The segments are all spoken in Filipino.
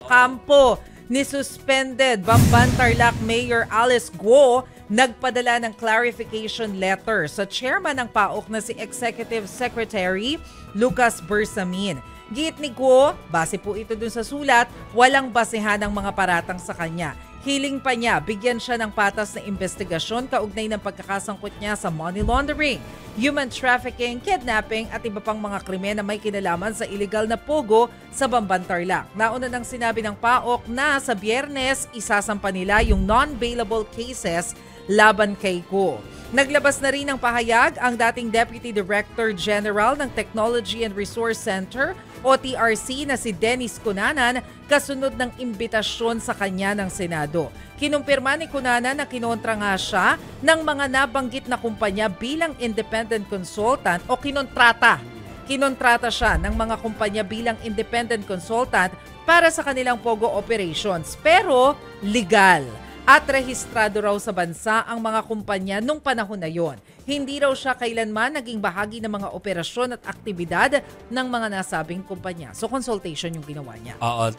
kampo ni suspended Bamban Tarlac Mayor Alice Guo nagpadala ng clarification letter sa chairman ng PAOK na si Executive Secretary Lucas Bersamin. Giit ni Guo, base po ito dun sa sulat, walang basehan ng mga paratang sa kanya. Hiling pa niya, bigyan siya ng patas na investigasyon kaugnay ng pagkakasangkot niya sa money laundering, human trafficking, kidnapping at iba pang mga krimen na may kinalaman sa illegal na pogo sa Bamban Tarlac. Nauna nang sinabi ng PAOK na sa Biyernes, isasampa nila yung non-bailable cases laban kay Guo. Naglabas na rin ng pahayag ang dating Deputy Director General ng Technology and Resource Center o TRC na si Dennis Cunanan kasunod ng imbitasyon sa kanya ng Senado. Kinumpirma ni Cunanan na kinontra nga siya ng mga nabanggit na kumpanya bilang independent consultant o kinontrata. Kinontrata siya ng mga kumpanya bilang independent consultant para sa kanilang pogo operations pero legal. At rehistrado raw sa bansa ang mga kumpanya nung panahon na yon. Hindi raw siya kailanman naging bahagi ng mga operasyon at aktibidad ng mga nasabing kumpanya. So consultation yung ginawa niya. Oo,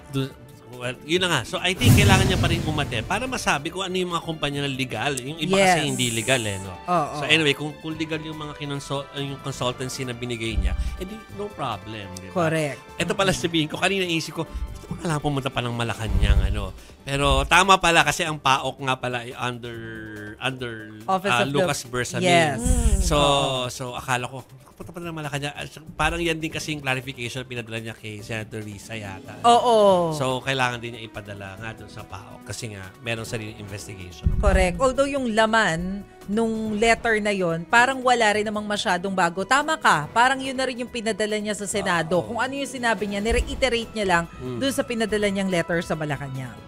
well, yun na nga. So I think kailangan niya pa rin umate para masabi kung ano yung mga kumpanya na legal. Yung iba kasi hindi legal no? So anyway, kung legal yung mga yung consultancy na binigay niya, edi no problem. Diba? Correct. Ito pala sabihin ko, kanina isip ko, ito ko lang pumunta pa ng Malacanang Pero tama pala kasi ang PAOK nga pala ay under Lucas Bersamin. Yes. So akala ko punta pa ng Malacanang. Parang yan din kasi yung clarification pinadala niya kay Senator Risa yata. Oo. So kailangan din niya ipadala nga doon sa PAOK kasi nga meron sariling investigation. Correct. Although yung laman nung letter na yon, parang wala rin namang masyadong bago. Tama ka. Parang yun na rin yung pinadala niya sa Senado. Kung ano yung sinabi niya, nireiterate niya lang doon sa pinadala niyang letter sa Malacanang.